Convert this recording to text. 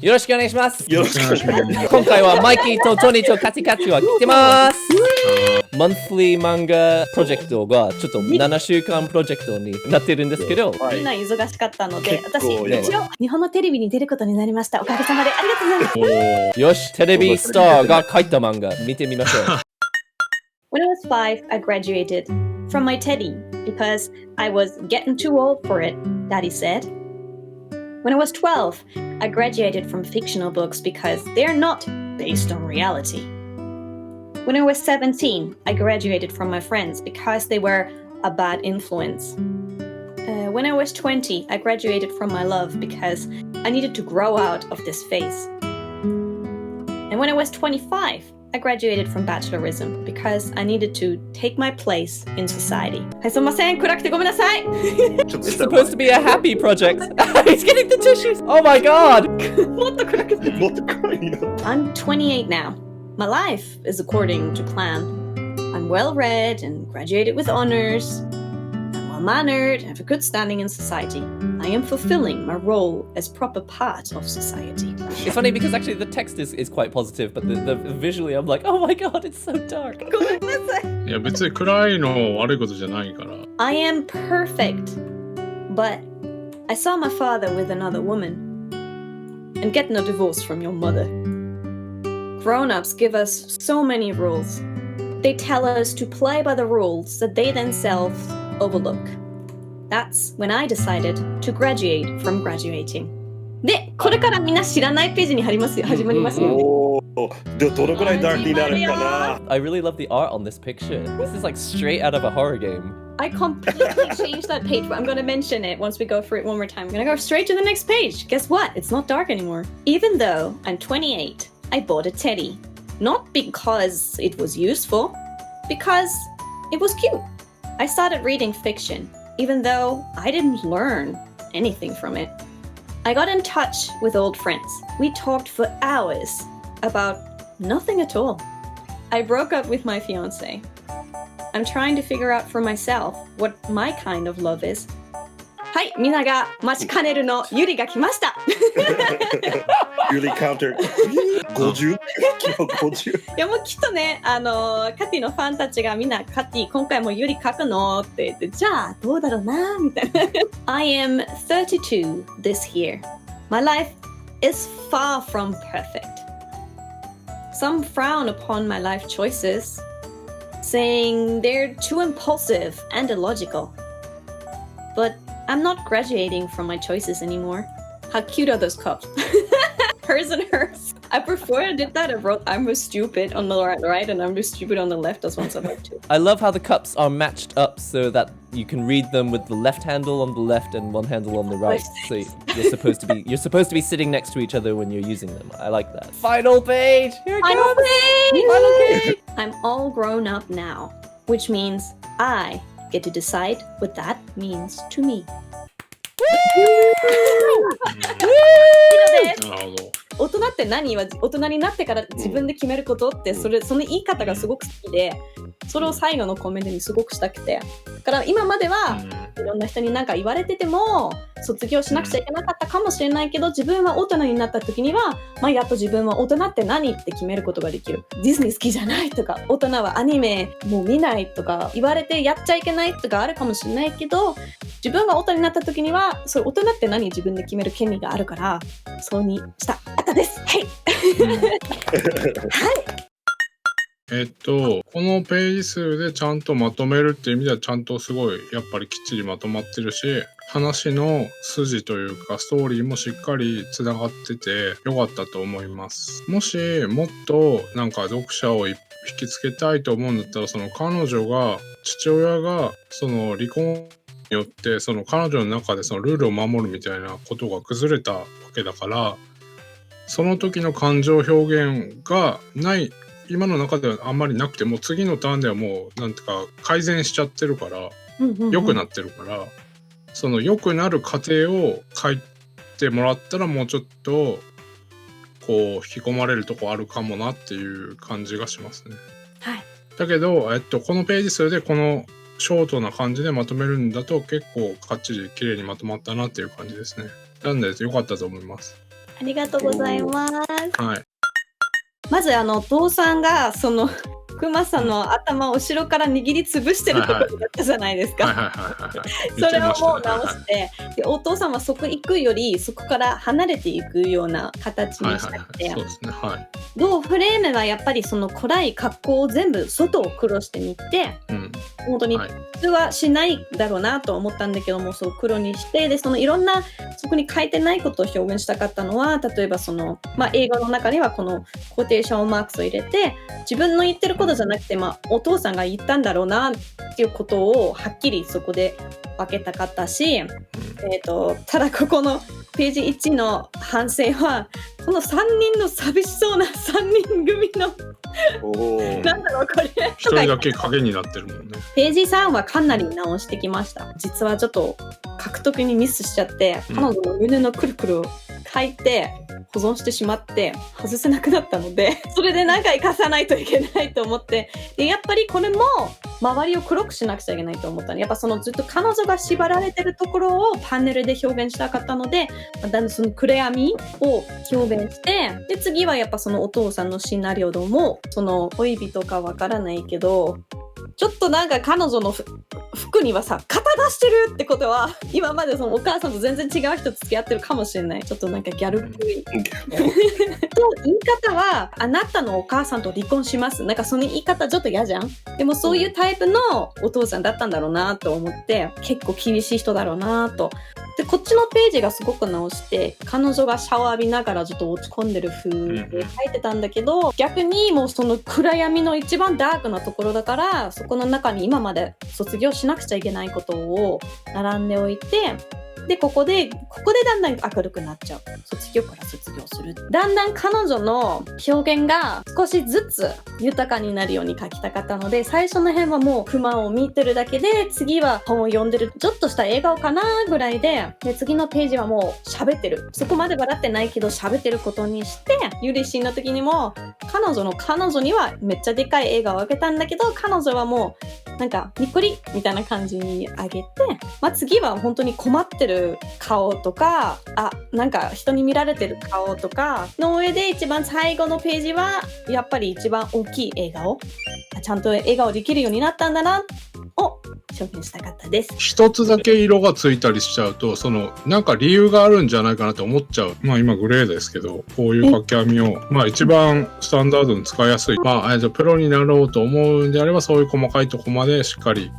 よろしくお願いします。よろしくお願いします。今回はマイキーとトニーとカチカチは来てます。マンスリー漫画プロジェクトがちょっと7週間プロジェクトになってるんですけど、みんな忙しかったので、結私構やばい一応日本のテレビに出ることになりました。おかげさまでありがとうございます。よし、テレビスターが書いた漫画見てみましょう。When I was 5, I graduated from my teddy because I was getting too old for it, Daddy said. When I was 12, I graduated from fictional books because they are not based on reality. When I was 17, I graduated from my friends because they were a bad influence. When I was 20, I graduated from my love because I needed to grow out of this phase. And when I was 25, I graduated from bachelorism because I needed to take my place in society. はい、すみません。暗くてごめんなさい。ちょっと It's した supposed to be a happy project. He's getting the tissues. Oh my god. もっと暗くて。もっと暗いよ。I'm 28 now. My life is according to plan. I'm well read and graduated with honors. I'm well mannered and have a good standing in society. I am fulfilling my role as proper part of society. It's funny because actually the text is quite positive, but the visually I'm like, oh my god, it's so dark. ごめんなさい。いや別に暗いの悪いことじゃないから。I am perfect, but I saw my father with another woman and getting a divorce from your mother. Grown-ups give us so many rules. They tell us to play by the rules that they themselves overlook. That's when I decided to graduate from graduating. で、これからみんな知らないページに始まりますよね。おお、でどのくらいダークになるかな。I really love the art on this picture. This is like straight out of a horror game. I completely changed that page, but I'm going to mention it once we go through it one more time. I'm going to go straight to the next page. Guess what? It's not dark anymore. Even though I'm 28, I bought a teddy. Not because it was useful, because it was cute. I started reading fiction, even though I didn't learn anything from it. I got in touch with old friends. We talked for hours about nothing at all. I broke up with my fiance. I'm trying to figure out for myself what my kind of love is. はい、みんなが待ちかねるのゆりが来ました。Really counter 50? 今日50? いやもうきっとね、カティのファンたちがみんなカティ今回もゆり書くのって言って、じゃあどうだろうなみたいな。I am 32 this year. My life is far from perfect. Some frown upon my life choices, saying they're too impulsive and illogical. But I'm not graduating from my choices anymore. How cute are those cups? Hers and hers. I prefer I did that. I wrote I'm stupid on the right and I'm stupid on the left as ones I like too. I love how the cups are matched up so that you can read them with the left handle on the left and one handle on the right. So you're supposed to be sitting next to each other when you're using them. I like that. Final page. Here it Final comes. page! Final page. I'm all grown up now, which means I get to decide what that means to me. なるほど。大人って何は大人になってから自分で決めることってその言い方がすごく好きで、それを最後のコメントにすごくしたくて、だから今まではいろんな人に何か言われてても卒業しなくちゃいけなかったかもしれないけど、自分は大人になった時には、まあ、やっと自分は大人って何って決めることができる。ディズニー好きじゃないとか、大人はアニメもう見ないとか言われてやっちゃいけないとかあるかもしれないけど、自分が大人になった時にはそれ大人って何自分で決める権利があるから、そうにしたあったです。はい。このページ数でちゃんとまとめるっていう意味ではちゃんとすごいやっぱりきっちりまとまってるし、話の筋というかストーリーもしっかりつながっててよかったと思います。もしもっとなんか読者を引きつけたいと思うんだったら、その彼女が父親がその離婚によってその彼女の中でそのルールを守るみたいなことが崩れたわけだから、その時の感情表現がない今の中ではあんまりなくても、次のターンではもうなんていうか改善しちゃってるから良くなってるから、その良くなる過程を書いてもらったらもうちょっとこう引き込まれるとこあるかもなっていう感じがしますね。はい。だけど、このページ数でこのショートな感じでまとめるんだと結構かっちり綺麗にまとまったなっていう感じですね。なんで良かったと思います。あありがとうございます。はい。まずお父さんがそのクマさんの頭を後ろから握りつぶしてるところだったじゃないですか。はいはいはいはい。それをもう言ってま直して、でお父さんはそこ行くよりそこから離れていくような形にしたくて、そうですね。はい。フレームはやっぱりその暗い格好を全部外を黒してみて、うん。本当にはい普通はしないだろうなと思ったんだけども、そう黒にして、でそのいろんなそこに書いてないことを表現したかったのは、例えばその、映画の中にはこのコーテーションマークスを入れて、自分の言ってることじゃなくて、お父さんが言ったんだろうなっていうことをはっきりそこで分けたかったし、ただここのページ1の反省は、この3人の寂しそうな3人組のおーなんだろうこれ一人だけ影になってるもんね。ページ3はかなり直してきました。実はちょっと獲得にミスしちゃって、彼女の胸のくるくるを書いて保存してしまって外せなくなったので、それで何回貸さないといけないと思って、でやっぱりこれも周りを黒くしなくちゃいけないと思ったの。やっぱそのずっと彼女が縛られてるところをパネルで表現したかったので、だんだんその暗闇を表現して、で次はやっぱそのお父さんのシナリオども、その恋人かわからないけど、ちょっとなんか彼女の服にはさ、肩出してるってことは、今までそのお母さんと全然違う人と付き合ってるかもしれない。ちょっとなんかギャルっぽい。と言い方は、あなたのお母さんと離婚します。なんかその言い方ちょっと嫌じゃん。でもそういうタイプのお父さんだったんだろうなと思って、結構厳しい人だろうなと。でこっちのページがすごく直して、彼女がシャワー浴びながらちょっと落ち込んでる風で書いてたんだけど、逆にもうその暗闇の一番ダークなところだから、そこの中に今まで卒業しなくちゃいけないことを並んでおいて、でここでだんだん明るくなっちゃう。卒業から卒業する。だんだん彼女の表現が少しずつ豊かになるように書きたかったので、最初の辺はもうクマを見てるだけで、次は本を読んでるちょっとした笑顔かなぐらいで、次のページはもう喋ってる。そこまで笑ってないけど喋ってることにして、ユリシーの時にも彼女にはめっちゃでかい笑顔をあげたんだけど、彼女はもうなんかにっこりみたいな感じにあげて、次は本当に困ってる顔とか、なんか人に見られてる顔とかの上で、一番最後のページはやっぱり一番大きい笑顔、ちゃんと笑顔できるようになったんだなを表現したかったです。一つだけ色がついたりしちゃうと、なんか理由があるんじゃないかなと思っちゃう。今グレーですけど、こういう書き編みを一番スタンダードに使いやすい。プロになろうと思うんであれば、そういう細かいとこまでしっかり